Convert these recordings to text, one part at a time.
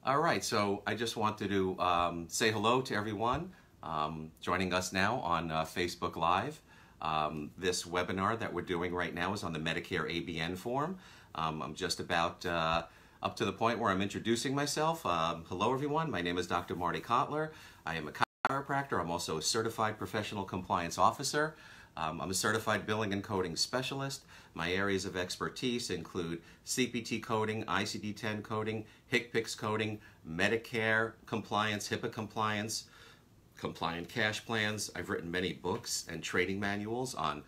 All right, so I just wanted to say hello to everyone joining us now on Facebook Live. This webinar that we're doing right now is on the Medicare ABN form. I'm just about up to the point where I'm introducing myself. Hello everyone, my name is Dr. Marty Kotler. I am a chiropractor. I'm also a certified professional compliance officer. I'm a certified billing and coding specialist. My areas of expertise include CPT coding, ICD-10 coding, HCPCS coding, Medicare compliance, HIPAA compliance, compliant cash plans. I've written many books and training manuals on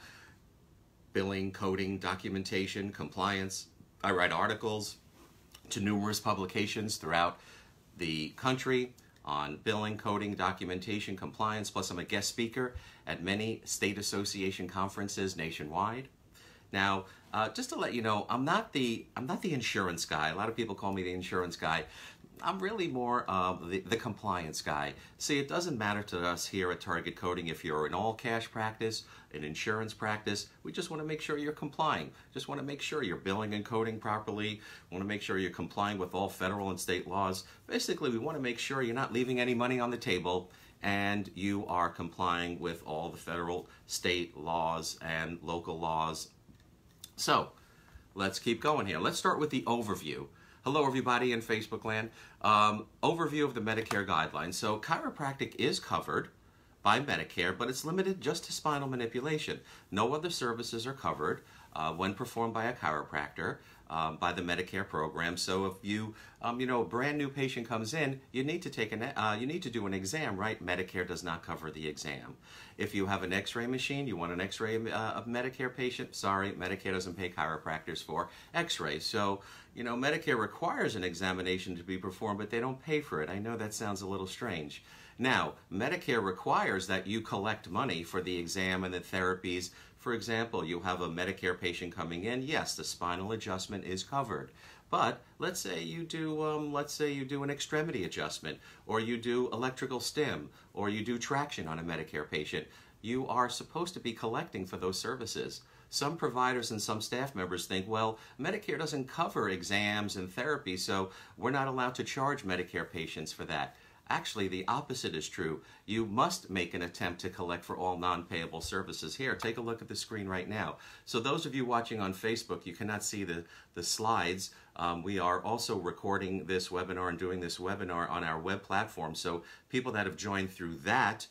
billing, coding, documentation, compliance. I write articles to numerous publications throughout the country on billing, coding, documentation, compliance, plus I'm a guest speaker at many state association conferences nationwide. Now, just to let you know, I'm not the insurance guy. A lot of people call me the insurance guy. I'm really more the compliance guy. See, it doesn't matter to us here at Target Coding if you're an all-cash practice, an insurance practice. We just want to make sure you're complying. Just want to make sure you're billing and coding properly. Want to make sure you're complying with all federal and state laws. Basically, we want to make sure you're not leaving any money on the table and you are complying with all the federal, state laws and local laws. So, let's keep going here. Let's start with the overview. Hello everybody in Facebook land. Overview of the Medicare guidelines. So chiropractic is covered by Medicare, but it's limited just to spinal manipulation. No other services are covered when performed by a chiropractor by the Medicare program. So if you, a brand new patient comes in, you need to take you need to do an exam, right? Medicare does not cover the exam. If you have an X-ray machine, you want an X-ray of Medicare patient. Sorry, Medicare doesn't pay chiropractors for X-rays. So Medicare requires an examination to be performed, but they don't pay for it. I know that sounds a little strange. Now, Medicare requires that you collect money for the exam and the therapies. For example, you have a Medicare patient coming in. Yes, the spinal adjustment is covered. But let's say you do an extremity adjustment, or you do electrical stim, or you do traction on a Medicare patient. You are supposed to be collecting for those services. Some providers and some staff members think, well, Medicare doesn't cover exams and therapy, so we're not allowed to charge Medicare patients for that. Actually, the opposite is true. You must make an attempt to collect for all non-payable services. Here, take a look at the screen right now. So those of you watching on Facebook, you cannot see the slides. We are also recording this webinar and doing this webinar on our web platform. So people that have joined through that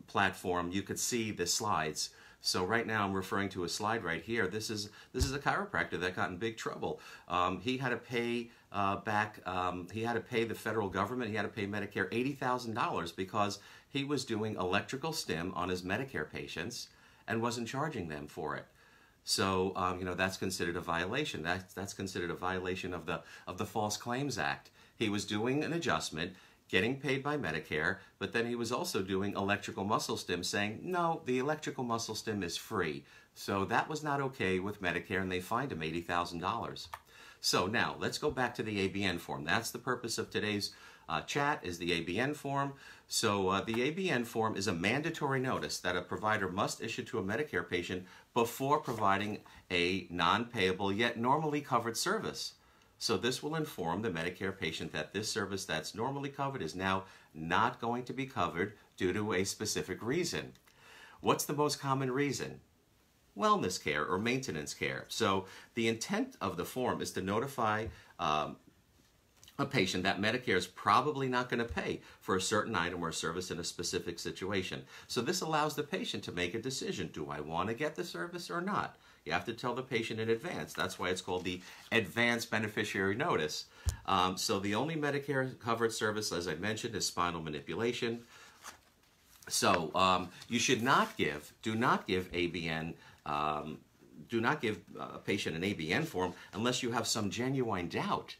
platform, you could see the slides. So right now I'm referring to a slide right here. This is a chiropractor that got in big trouble. He had to pay he had to pay the federal government, he had to pay Medicare $80,000 because he was doing electrical stim on his Medicare patients and wasn't charging them for it. So that's considered a violation. That's considered a violation of the False Claims Act. He was doing an adjustment, getting paid by Medicare, but then he was also doing electrical muscle stim, saying, no, the electrical muscle stim is free. So that was not okay with Medicare, and they fined him $80,000. So now, let's go back to the ABN form. That's the purpose of today's chat, is the ABN form. So the ABN form is a mandatory notice that a provider must issue to a Medicare patient before providing a non-payable yet normally covered service. So this will inform the Medicare patient that this service that's normally covered is now not going to be covered due to a specific reason. What's the most common reason? Wellness care or maintenance care. So the intent of the form is to notify a patient that Medicare is probably not going to pay for a certain item or service in a specific situation. So this allows the patient to make a decision. Do I want to get the service or not? You have to tell the patient in advance. That's why it's called the advance beneficiary notice. So the only Medicare covered service, as I mentioned, is spinal manipulation. So you should not give, do not give ABN, do not give a patient an ABN form unless you have some genuine doubt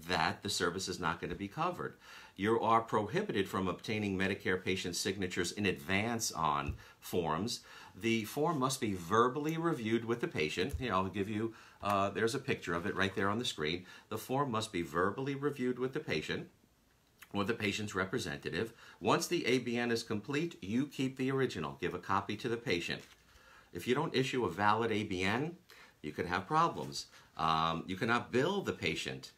that the service is not going to be covered. You are prohibited from obtaining Medicare patient signatures in advance on forms. The form must be verbally reviewed with the patient. I'll give you, there's a picture of it right there on the screen. The form must be verbally reviewed with the patient or the patient's representative. Once the ABN is complete, you keep the original. Give a copy to the patient. If you don't issue a valid ABN, you could have problems. You cannot bill the patient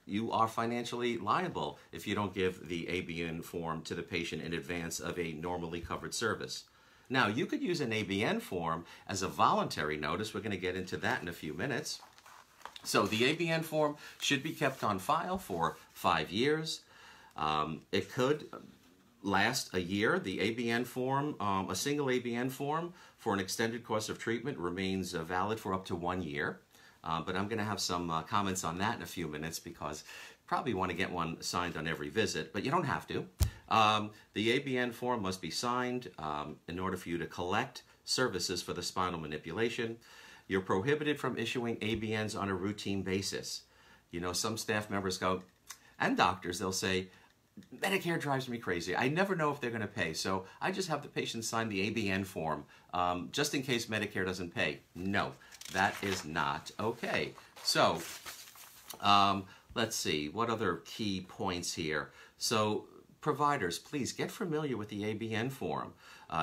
you are financially liable if you don't give the ABN form to the patient in advance of a normally covered service. Now, you could use an ABN form as a voluntary notice. We're going to get into that in a few minutes. So the ABN form should be kept on file for 5 years. It could last a year. The ABN form, a single ABN form for an extended course of treatment remains valid for up to 1 year. But I'm going to have some comments on that in a few minutes because you probably want to get one signed on every visit, but you don't have to. The ABN form must be signed in order for you to collect services for the spinal manipulation. You're prohibited from issuing ABNs on a routine basis. You know, some staff members go, and doctors, they'll say, Medicare drives me crazy. I never know if they're going to pay, so I just have the patient sign the ABN form just in case Medicare doesn't pay. No, that is not okay. So, let's see, what other key points here? So, providers, please get familiar with the ABN form.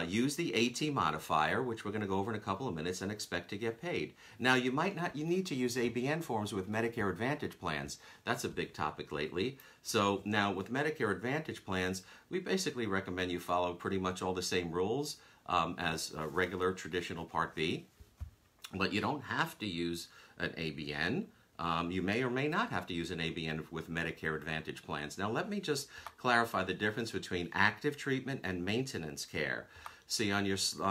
Use the AT modifier, which we're going to go over in a couple of minutes, and expect to get paid. Now, you need to use ABN forms with Medicare Advantage plans. That's a big topic lately. So now with Medicare Advantage plans, we basically recommend you follow pretty much all the same rules as regular traditional Part B. But you don't have to use an ABN. You may or may not have to use an ABN with Medicare Advantage plans. Now let me just clarify the difference between active treatment and maintenance care. See on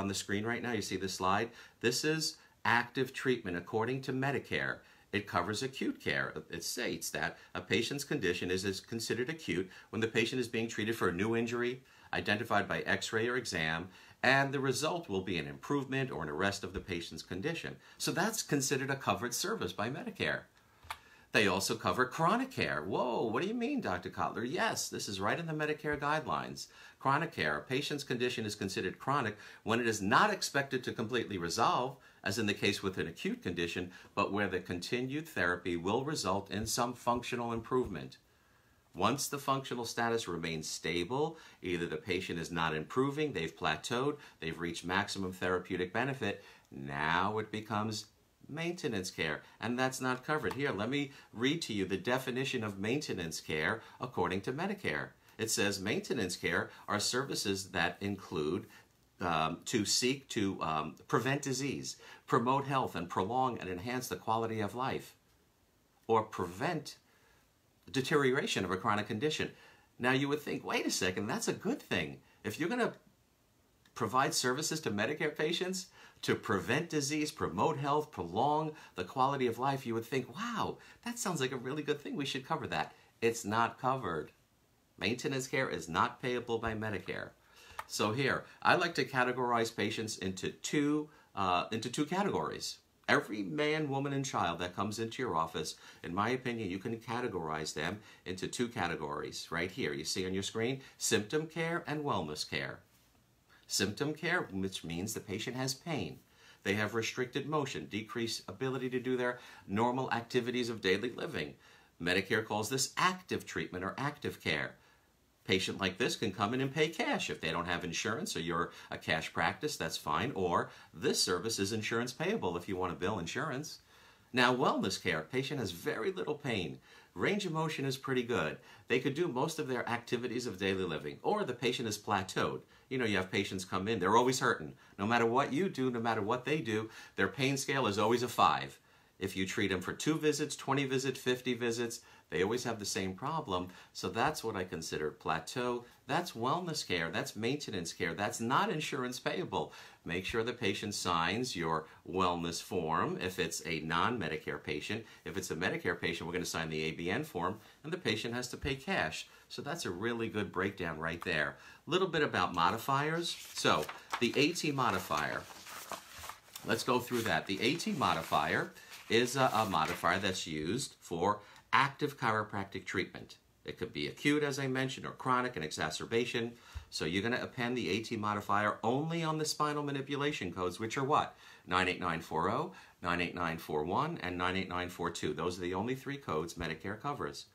the screen right now, you see the slide? This is active treatment according to Medicare. It covers acute care. It states that a patient's condition is considered acute when the patient is being treated for a new injury, identified by x-ray or exam, and the result will be an improvement or an arrest of the patient's condition. So that's considered a covered service by Medicare. They also cover chronic care. Whoa, what do you mean, Dr. Kotler? Yes, this is right in the Medicare guidelines. Chronic care, a patient's condition is considered chronic when it is not expected to completely resolve, as in the case with an acute condition, but where the continued therapy will result in some functional improvement. Once the functional status remains stable, either the patient is not improving, they've plateaued, they've reached maximum therapeutic benefit, now it becomes maintenance care, and that's not covered. Here, let me read to you the definition of maintenance care according to Medicare. It says maintenance care are services that include to seek to prevent disease, promote health, and prolong and enhance the quality of life, or prevent deterioration of a chronic condition. Now you would think, wait a second, that's a good thing. If you're going to provide services to Medicare patients to prevent disease, promote health, prolong the quality of life, you would think, wow, that sounds like a really good thing. We should cover that. It's not covered. Maintenance care is not payable by Medicare. So here, I like to categorize patients into two categories. Every man, woman, and child that comes into your office, in my opinion, you can categorize them into two categories. Right here, you see on your screen, symptom care and wellness care. Symptom care, which means the patient has pain. They have restricted motion, decreased ability to do their normal activities of daily living. Medicare calls this active treatment or active care. Patient like this can come in and pay cash. If they don't have insurance or you're a cash practice, that's fine. Or this service is insurance payable if you want to bill insurance. Now, wellness care, patient has very little pain. Range of motion is pretty good. They could do most of their activities of daily living. Or the patient is plateaued. You know, you have patients come in, they're always hurting. No matter what you do, no matter what they do, their pain scale is always a 5. If you treat them for 2 visits, 20 visits, 50 visits, they always have the same problem. So that's what I consider plateau. That's wellness care. That's maintenance care. That's not insurance payable. Make sure the patient signs your wellness form if it's a non-Medicare patient. If it's a Medicare patient, we're going to sign the ABN form, and the patient has to pay cash. So that's a really good breakdown right there. A little bit about modifiers. So the AT modifier, let's go through that. The AT modifier is a modifier that's used for active chiropractic treatment. It could be acute, as I mentioned, or chronic, an exacerbation. So you're going to append the AT modifier only on the spinal manipulation codes, which are what? 98940, 98941, and 98942. Those are the only 3 codes Medicare covers.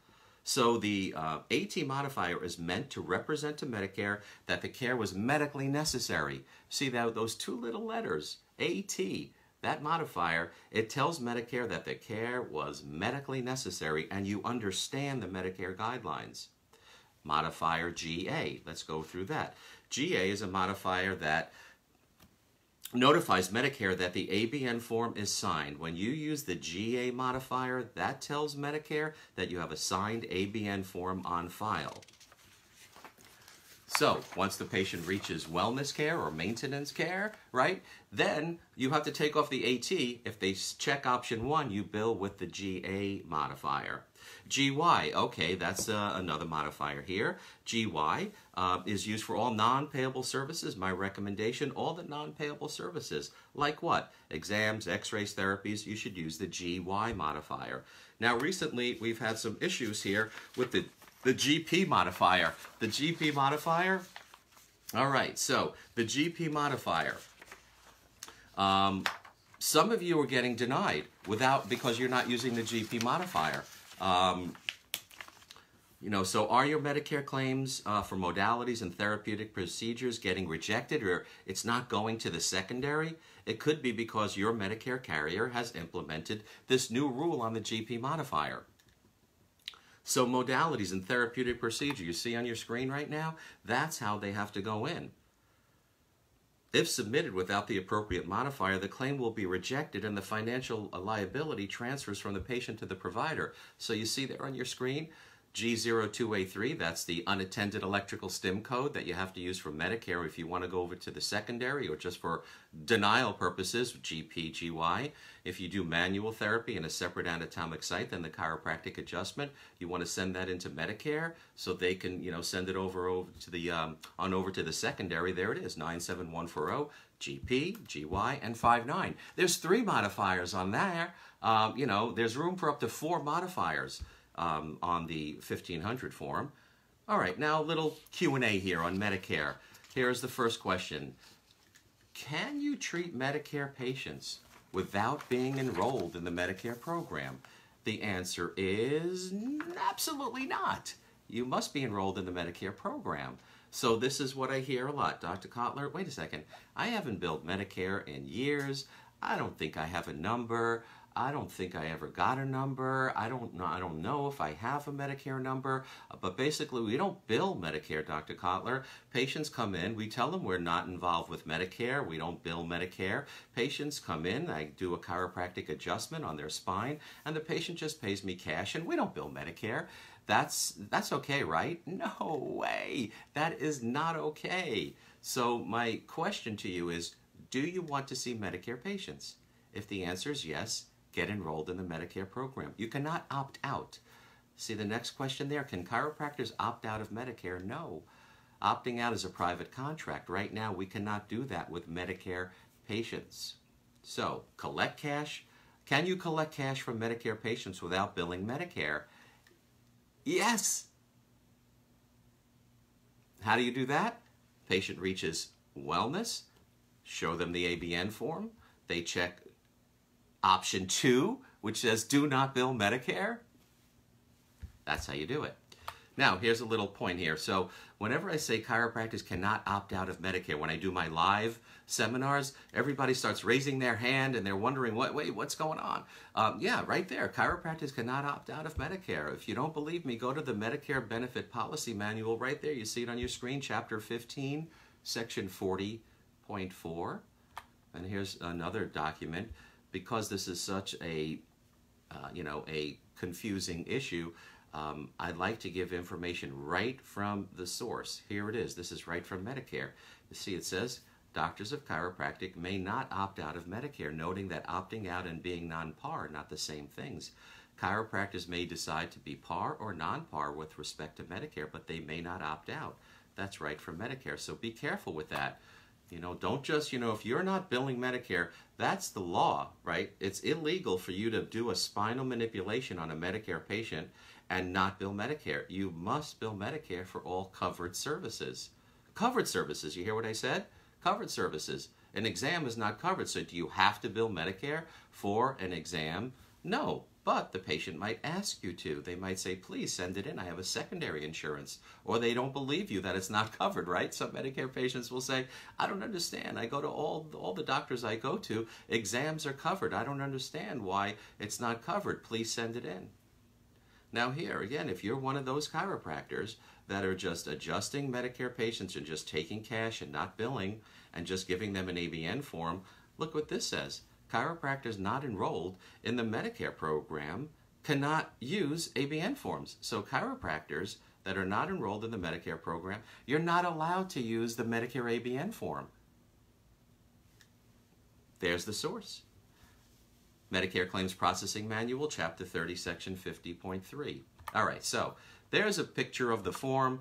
So the AT modifier is meant to represent to Medicare that the care was medically necessary. See those 2 little letters, AT. that modifier, it tells Medicare that the care was medically necessary and you understand the Medicare guidelines. Modifier GA, let's go through that. GA is a modifier that notifies Medicare that the ABN form is signed. When you use the GA modifier, that tells Medicare that you have a signed ABN form on file. So, once the patient reaches wellness care or maintenance care, right, then you have to take off the AT. If they check option 1, you bill with the GA modifier. GY, okay, that's another modifier here. GY is used for all non-payable services. My recommendation, all the non-payable services. Like what? Exams, x-rays, therapies, you should use the GY modifier. Now, recently, we've had some issues here with the GP modifier. The GP modifier, all right, so the GP modifier. Some of you are getting denied because you're not using the GP modifier. So are your Medicare claims for modalities and therapeutic procedures getting rejected, or it's not going to the secondary? It could be because your Medicare carrier has implemented this new rule on the GP modifier. So modalities and therapeutic procedure, you see on your screen right now, that's how they have to go in. If submitted without the appropriate modifier, the claim will be rejected and the financial liability transfers from the patient to the provider. So you see there on your screen, G02A3, that's the unattended electrical stim code that you have to use for Medicare if you want to go over to the secondary or just for denial purposes, GPGY. If you do manual therapy in a separate anatomic site, then the chiropractic adjustment, you want to send that into Medicare so they can, send it over to the secondary. There it is, 97140, GP, GY, and 59. There's 3 modifiers on there. There's room for up to 4 modifiers. On the 1500 form. All right, now a little Q&A here on Medicare. Here's the first question. Can you treat Medicare patients without being enrolled in the Medicare program? The answer is absolutely not. You must be enrolled in the Medicare program. So this is what I hear a lot. Dr. Kotler, wait a second. I haven't billed Medicare in years. I don't think I have a number. I don't think I ever got a number. I don't know if I have a Medicare number. But basically, we don't bill Medicare, Dr. Kotler. Patients come in. We tell them we're not involved with Medicare. We don't bill Medicare. Patients come in. I do a chiropractic adjustment on their spine, and the patient just pays me cash, and we don't bill Medicare. That's okay, right? No way. That is not okay. So my question to you is, do you want to see Medicare patients? If the answer is yes, get enrolled in the Medicare program. You cannot opt out. See the next question there? Can chiropractors opt out of Medicare? No. Opting out is a private contract. Right now, we cannot do that with Medicare patients. So, collect cash. Can you collect cash from Medicare patients without billing Medicare? Yes. How do you do that? Patient reaches wellness. Show them the ABN form. They check option 2, which says do not bill Medicare. That's how you do it. Now, here's a little point here. So whenever I say chiropractors cannot opt out of Medicare, when I do my live seminars, everybody starts raising their hand and they're wondering, what's going on? Yeah, right there. Chiropractors cannot opt out of Medicare. If you don't believe me, go to the Medicare Benefit Policy Manual right there. You see it on your screen, Chapter 15, Section 40.4. And here's another document. Because this is such a confusing issue, I'd like to give information right from the source. Here it is. This is right from Medicare. You see, it says, doctors of chiropractic may not opt out of Medicare, noting that opting out and being non-par are not the same things. Chiropractors may decide to be par or non-par with respect to Medicare, but they may not opt out. That's right from Medicare. So be careful with that. Don't just, if you're not billing Medicare, that's the law, right? It's illegal for you to do a spinal manipulation on a Medicare patient and not bill Medicare. You must bill Medicare for all covered services. Covered services, you hear what I said? Covered services. An exam is not covered, so do you have to bill Medicare for an exam? No, But the patient might ask you to. They might say, please send it in. I have a secondary insurance. Or they don't believe you that it's not covered, right? Some Medicare patients will say, I don't understand. I go to all the doctors I go to. Exams are covered. I don't understand why it's not covered. Please send it in. Now here, again, if you're one of those chiropractors that are just adjusting Medicare patients and just taking cash and not billing and just giving them an ABN form, look what this says. Chiropractors not enrolled in the Medicare program cannot use ABN forms. So chiropractors that are not enrolled in the Medicare program, you're not allowed to use the Medicare ABN form. There's the source. Medicare Claims Processing Manual, Chapter 30, Section 50.3. All right, so there's a picture of the form.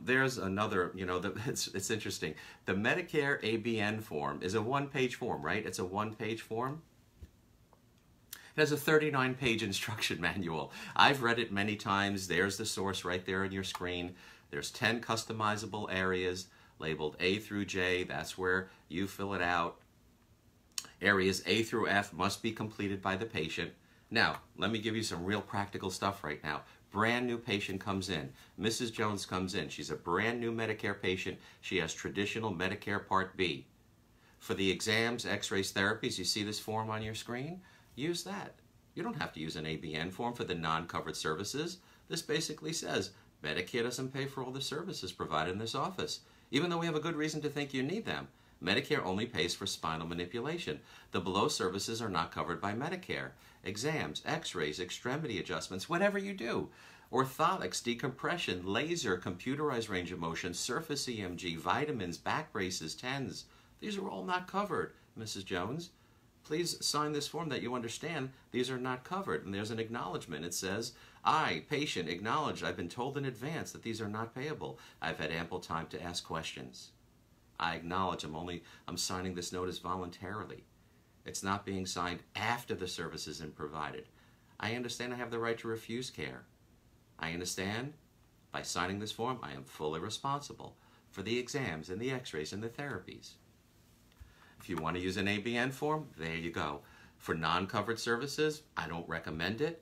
There's another, it's interesting. The Medicare ABN form is a one-page form, right? It's a one-page form. It has a 39-page instruction manual. I've read it many times. There's the source right there on your screen. There's 10 customizable areas labeled A through J. That's where you fill it out. Areas A through F must be completed by the patient. Now, let me give you some real practical stuff right now. Brand new patient comes in. Mrs. Jones comes in. She's a brand new Medicare patient. She has traditional Medicare Part B. For the exams, x-rays, therapies, you see this form on your screen? Use that. You don't have to use an ABN form for the non-covered services. This basically says Medicare doesn't pay for all the services provided in this office, even though we have a good reason to think you need them. Medicare only pays for spinal manipulation. The below services are not covered by Medicare. Exams, x-rays, extremity adjustments, whatever you do. Orthotics, decompression, laser, computerized range of motion, surface EMG, vitamins, back braces, TENS. These are all not covered, Mrs. Jones. Please sign this form that you understand these are not covered. And there's an acknowledgement. It says, I, patient, acknowledge I've been told in advance that these are not payable. I've had ample time to ask questions. I acknowledge I'm signing this notice voluntarily. It's not being signed after the service has been provided. I understand I have the right to refuse care. I understand by signing this form I am fully responsible for the exams and the x-rays and the therapies. If you want to use an ABN form, there you go. For non-covered services, I don't recommend it.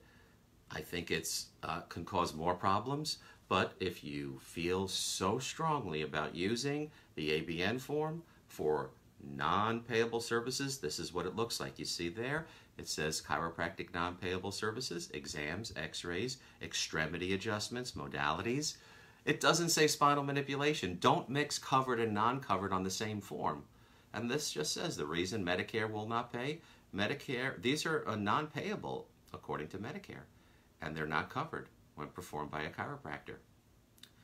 I think it's can cause more problems. But if you feel so strongly about using the ABN form for non-payable services, this is what it looks like. You see there, it says chiropractic non-payable services, exams, x-rays, extremity adjustments, modalities. It doesn't say spinal manipulation. Don't mix covered and non-covered on the same form. And this just says the reason Medicare will not pay. Medicare, these are non-payable according to Medicare, and they're not covered when performed by a chiropractor.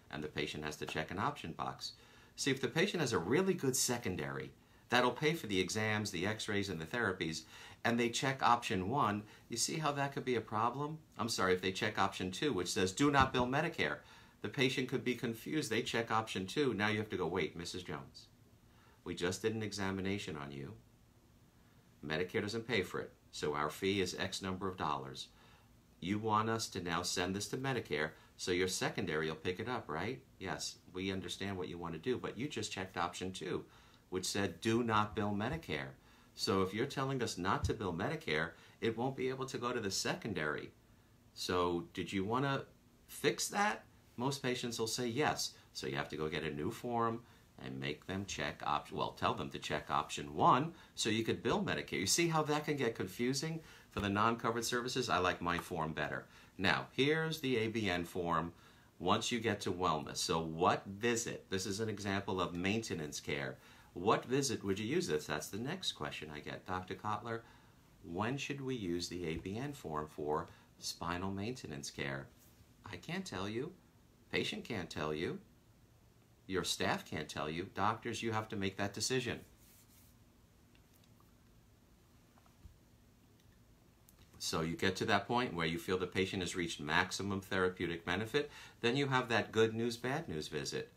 And the patient has to check an option box. See, if the patient has a really good secondary that'll pay for the exams, the x-rays, and the therapies, and they check option 1, you see how that could be a problem? I'm sorry, if they check option 2, which says do not bill Medicare, the patient could be confused. They check option 2. Now you have to go, wait, Mrs. Jones, we just did an examination on you. Medicare doesn't pay for it, so our fee is X number of dollars. You want us to now send this to Medicare, so your secondary will pick it up, right? Yes, we understand what you want to do, but you just checked option 2, which said do not bill Medicare. So if you're telling us not to bill Medicare, it won't be able to go to the secondary. So did you want to fix that? Most patients will say yes. So you have to go get a new form and make them check tell them to check option 1 so you could bill Medicare. You see how that can get confusing for the non-covered services? I like my form better. Now, here's the ABN form once you get to wellness. So what visit? This is an example of maintenance care. What visit would you use this? That's the next question I get. Dr. Kotler, when should we use the ABN form for spinal maintenance care? I can't tell you. Patient can't tell you. Your staff can't tell you. Doctors, you have to make that decision. So you get to that point where you feel the patient has reached maximum therapeutic benefit, then you have that good news, bad news visit.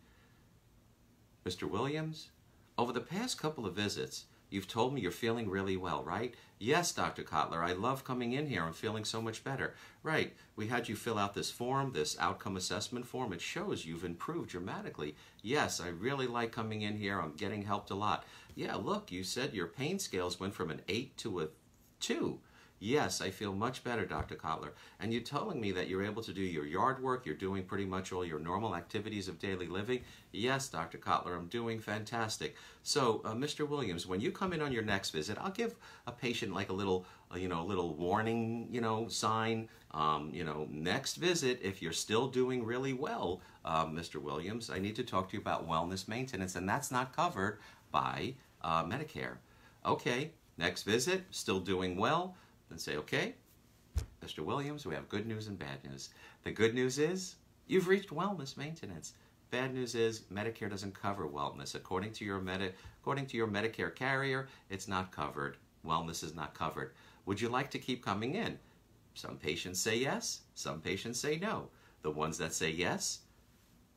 Mr. Williams, over the past couple of visits, you've told me you're feeling really well, right? Yes, Dr. Kotler, I love coming in here. I'm feeling so much better. Right, we had you fill out this form, this outcome assessment form. It shows you've improved dramatically. Yes, I really like coming in here. I'm getting helped a lot. Yeah, look, you said your pain scales went from an 8 to a 2. Yes, I feel much better, Dr. Kotler. And you're telling me that you're able to do your yard work, you're doing pretty much all your normal activities of daily living. Yes, Dr. Kotler, I'm doing fantastic. So, Mr. Williams, when you come in on your next visit, I'll give a patient like a little, little warning, sign. Next visit, if you're still doing really well, Mr. Williams, I need to talk to you about wellness maintenance, and that's not covered by Medicare. Okay, next visit, still doing well. Then say, okay, Mr. Williams, we have good news and bad news. The good news is you've reached wellness maintenance. Bad news is Medicare doesn't cover wellness. According to your Medicare carrier, it's not covered. Wellness is not covered. Would you like to keep coming in? Some patients say yes, some patients say no. The ones that say yes,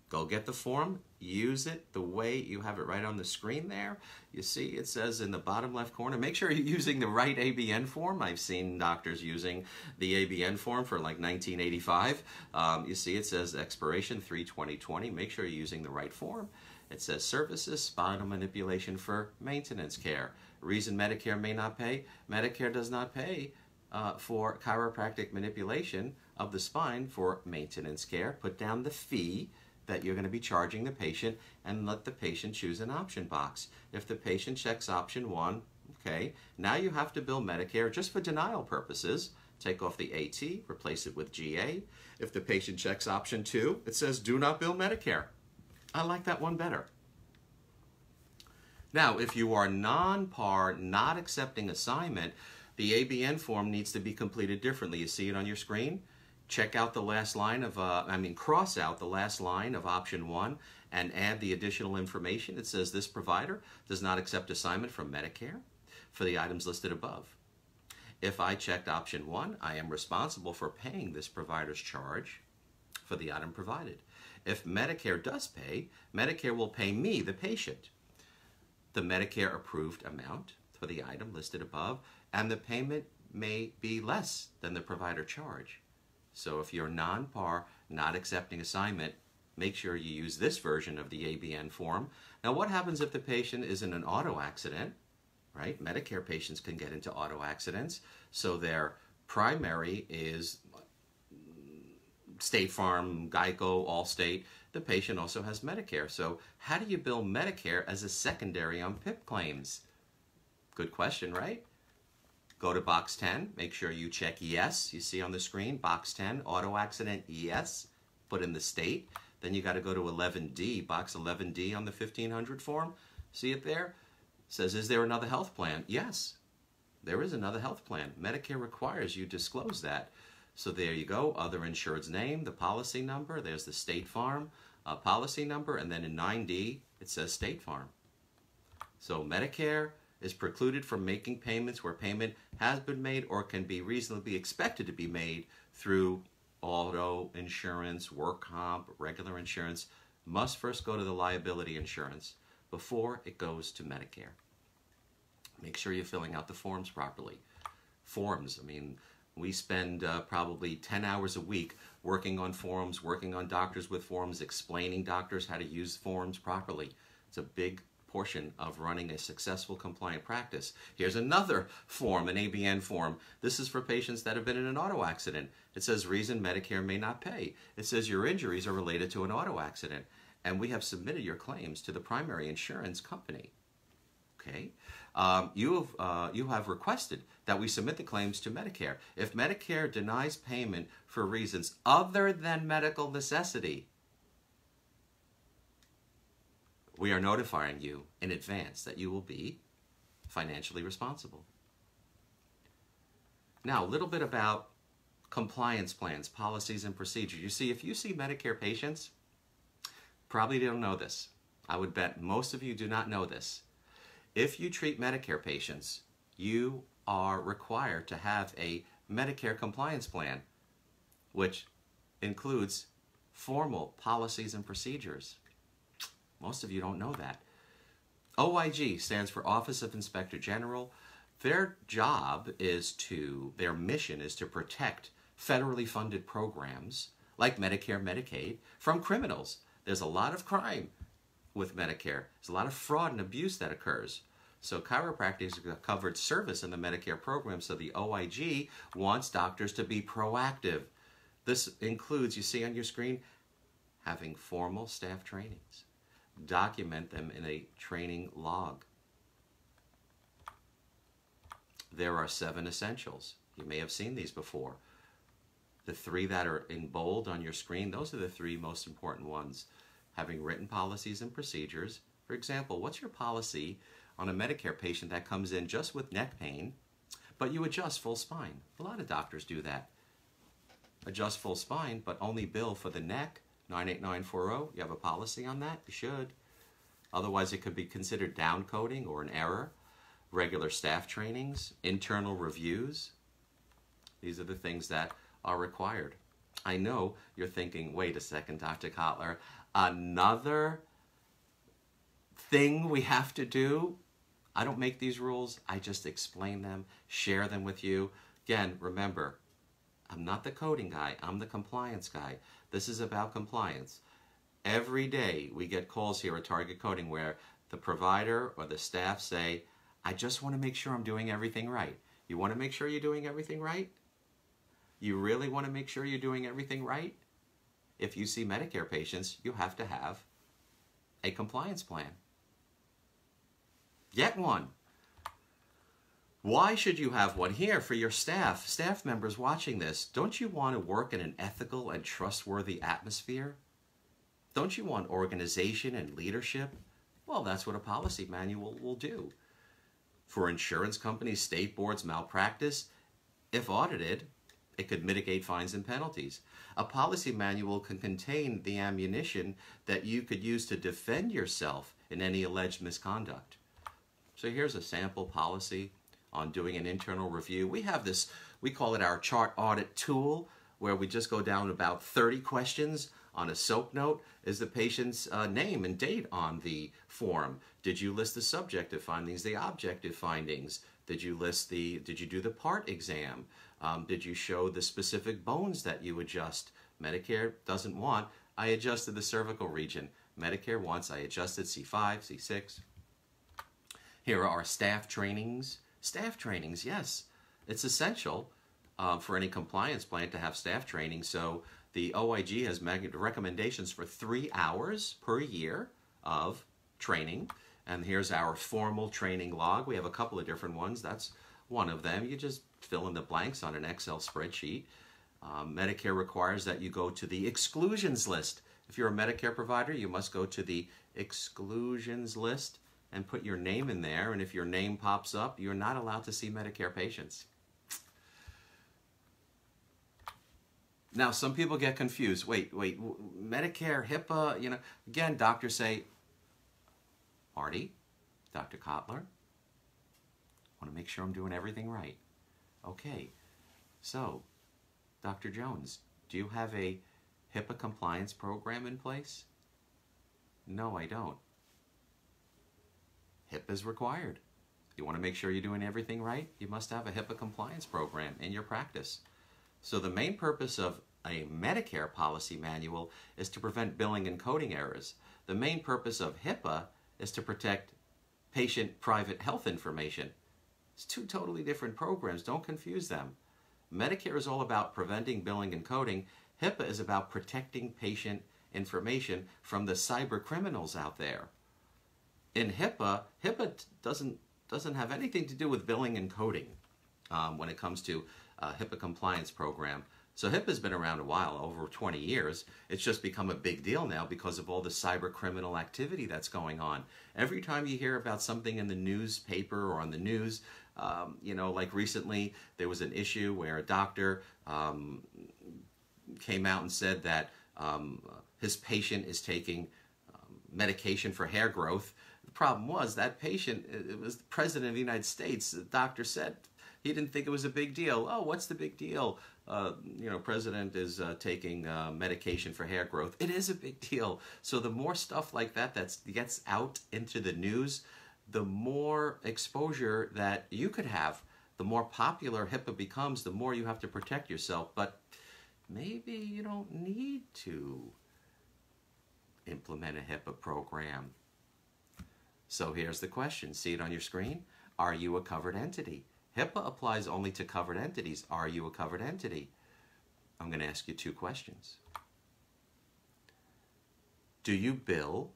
go get the form, use it the way you have it right on the screen there. You see it says in the bottom left corner, make sure you're using the right ABN form. I've seen doctors using the ABN form for like 1985. You see it says expiration 3/20/20. Make sure you're using the right form. It says services, spinal manipulation for maintenance care. Reason Medicare may not pay, Medicare does not pay for chiropractic manipulation of the spine for maintenance care. Put down the fee that you're going to be charging the patient and let the patient choose an option box. If the patient checks option 1, okay, now you have to bill Medicare just for denial purposes. Take off the AT, replace it with GA. If the patient checks option 2, it says do not bill Medicare. I like that one better. Now, if you are non-par, not accepting assignment, the ABN form needs to be completed differently. You see it on your screen? Check out the last line of, cross out the last line of option 1 and add the additional information. It says this provider does not accept assignment from Medicare for the items listed above. If I checked option 1, I am responsible for paying this provider's charge for the item provided. If Medicare does pay, Medicare will pay me, the patient, the Medicare approved amount for the item listed above, and the payment may be less than the provider charge. So if you're non-par, not accepting assignment, make sure you use this version of the ABN form. Now, what happens if the patient is in an auto accident, right? Medicare patients can get into auto accidents, so their primary is State Farm, Geico, Allstate. The patient also has Medicare. So how do you bill Medicare as a secondary on PIP claims? Good question, right? Go to box 10, make sure you check yes. You see on the screen, box 10, auto accident, yes. Put in the state. Then you got to go to 11D, box 11D on the 1500 form. See it there? It says, is there another health plan? Yes, there is another health plan. Medicare requires you disclose that. So there you go, other insured's name, the policy number, there's the State Farm policy number, and then in 9D, it says State Farm. So Medicare is precluded from making payments where payment has been made or can be reasonably expected to be made through auto insurance, work comp, regular insurance. Must first go to the liability insurance before it goes to Medicare. Make sure you're filling out the forms properly. Forms, I mean, we spend probably 10 hours a week working on forms, working on doctors with forms, explaining doctors how to use forms properly. It's a big portion of running a successful compliant practice. Here's another form, an ABN form. This is for patients that have been in an auto accident. It says reason Medicare may not pay. It says your injuries are related to an auto accident, and we have submitted your claims to the primary insurance company. Okay, you have requested that we submit the claims to Medicare. If Medicare denies payment for reasons other than medical necessity, we are notifying you in advance that you will be financially responsible. Now, a little bit about compliance plans, policies, and procedures. You see, if you see Medicare patients, probably don't know this. I would bet most of you do not know this. If you treat Medicare patients, you are required to have a Medicare compliance plan, which includes formal policies and procedures. Most of you don't know that. OIG stands for Office of Inspector General. Their job is their mission is to protect federally funded programs like Medicare, Medicaid from criminals. There's a lot of crime with Medicare. There's a lot of fraud and abuse that occurs. So chiropractic is a covered service in the Medicare program, so the OIG wants doctors to be proactive. This includes, you see on your screen, having formal staff trainings. Document them in a training log. There are 7 essentials. You may have seen these before. The 3 that are in bold on your screen, those are the 3 most important ones. Having written policies and procedures. For example, what's your policy on a Medicare patient that comes in just with neck pain, but you adjust full spine? A lot of doctors do that. Adjust full spine, but only bill for the neck, 98940. You have a policy on that? You should. Otherwise, it could be considered downcoding or an error. Regular staff trainings, internal reviews. These are the things that are required. I know you're thinking, wait a second, Dr. Kotler, another thing we have to do? I don't make these rules. I just explain them, share them with you. Again, remember, I'm not the coding guy. I'm the compliance guy. This is about compliance. Every day we get calls here at Target Coding where the provider or the staff say, I just want to make sure I'm doing everything right. You want to make sure you're doing everything right? You really want to make sure you're doing everything right? If you see Medicare patients, you have to have a compliance plan. Get one. Why should you have one here for your staff members watching this? Don't you want to work in an ethical and trustworthy atmosphere? Don't you want organization and leadership? Well, that's what a policy manual will do. For insurance companies, state boards, malpractice, if audited, it could mitigate fines and penalties. A policy manual can contain the ammunition that you could use to defend yourself in any alleged misconduct. So here's a sample policy on doing an internal review. We have this, we call it our chart audit tool, where we just go down about 30 questions on a soap note. Is the patient's name and date on the form? Did you list the subjective findings, the objective findings? Did you do the part exam? Did you show the specific bones that you adjust? Medicare doesn't want, I adjusted the cervical region. Medicare wants, I adjusted C5, C6. Here are our staff trainings. Staff trainings, yes. It's essential for any compliance plan to have staff training. So the OIG has recommendations for 3 hours per year of training. And here's our formal training log. We have a couple of different ones. That's one of them. You just fill in the blanks on an Excel spreadsheet. Medicare requires that you go to the exclusions list. If you're a Medicare provider, you must go to the exclusions list and put your name in there. And if your name pops up, you're not allowed to see Medicare patients. Now, some people get confused. Wait, Medicare, HIPAA, you know, again, doctors say, Marty, Dr. Kotler, want to make sure I'm doing everything right. Okay, so, Dr. Jones, do you have a HIPAA compliance program in place? No, I don't. HIPAA is required. You want to make sure you're doing everything right? You must have a HIPAA compliance program in your practice. So the main purpose of a Medicare policy manual is to prevent billing and coding errors. The main purpose of HIPAA is to protect patient private health information. It's 2 totally different programs. Don't confuse them. Medicare is all about preventing billing and coding. HIPAA is about protecting patient information from the cyber criminals out there. In HIPAA doesn't have anything to do with billing and coding when it comes to HIPAA compliance program. So HIPAA's been around a while, over 20 years. It's just become a big deal now because of all the cyber criminal activity that's going on. Every time you hear about something in the newspaper or on the news, you know, like recently there was an issue where a doctor came out and said that his patient is taking medication for hair growth. The problem was that patient, it was the President of the United States. The doctor said he didn't think it was a big deal. Oh, what's the big deal? You know, President is taking medication for hair growth. It is a big deal. So the more stuff like that gets out into the news, the more exposure that you could have. The more popular HIPAA becomes, the more you have to protect yourself. But maybe you don't need to implement a HIPAA program. So here's the question. See it on your screen? Are you a covered entity? HIPAA applies only to covered entities. Are you a covered entity? I'm going to ask you two questions. Do you bill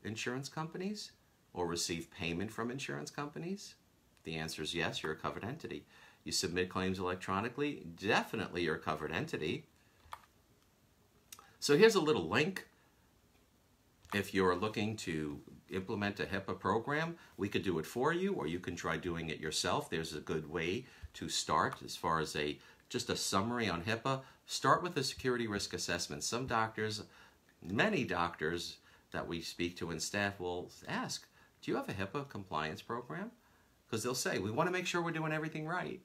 insurance companies or receive payment from insurance companies? The answer is yes, you're a covered entity. You submit claims electronically, definitely you're a covered entity. So here's a little link. If you're looking to implement a HIPAA program, we could do it for you, or you can try doing it yourself. There's a good way to start as far as just a summary on HIPAA. Start with a security risk assessment. Some doctors, many doctors that we speak to and staff will ask, do you have a HIPAA compliance program? Because they'll say, we want to make sure we're doing everything right.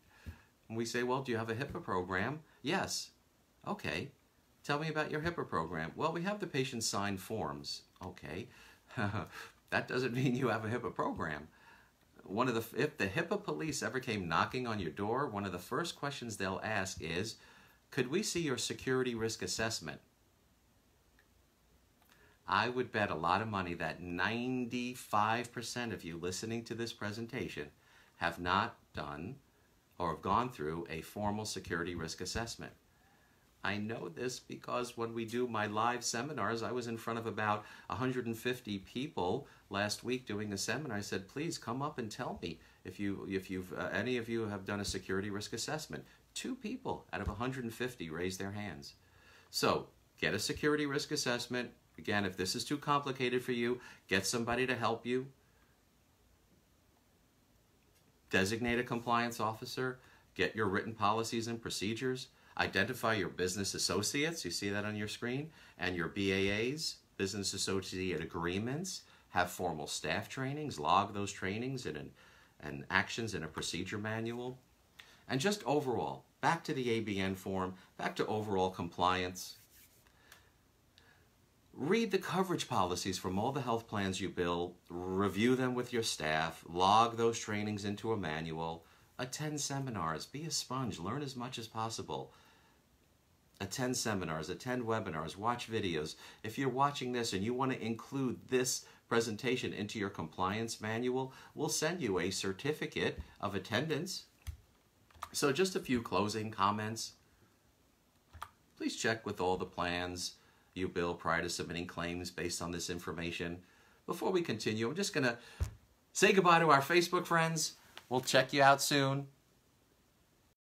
And we say, well, do you have a HIPAA program? Yes. Okay. Tell me about your HIPAA program. Well, we have the patient sign forms. Okay. That doesn't mean you have a HIPAA program. If the HIPAA police ever came knocking on your door, one of the first questions they'll ask is, could we see your security risk assessment? I would bet a lot of money that 95% of you listening to this presentation have not done or have gone through a formal security risk assessment. I know this because when we do my live seminars, I was in front of about 150 people last week doing a seminar. I said, please come up and tell me if any of you have done a security risk assessment. 2 people out of 150 raised their hands. So get a security risk assessment. Again, if this is too complicated for you, get somebody to help you. Designate a compliance officer. Get your written policies and procedures. Identify your business associates. You see that on your screen. And your BAAs, business associate agreements. Have formal staff trainings. Log those trainings and actions in a procedure manual. And just overall, back to the ABN form, back to overall compliance. Read the coverage policies from all the health plans you bill, review them with your staff, log those trainings into a manual, attend seminars, be a sponge, learn as much as possible. Attend seminars, attend webinars, watch videos. If you're watching this and you want to include this presentation into your compliance manual, we'll send you a certificate of attendance. So just a few closing comments. Please check with all the plans you bill prior to submitting claims based on this information. Before we continue, I'm just going to say goodbye to our Facebook friends. We'll check you out soon.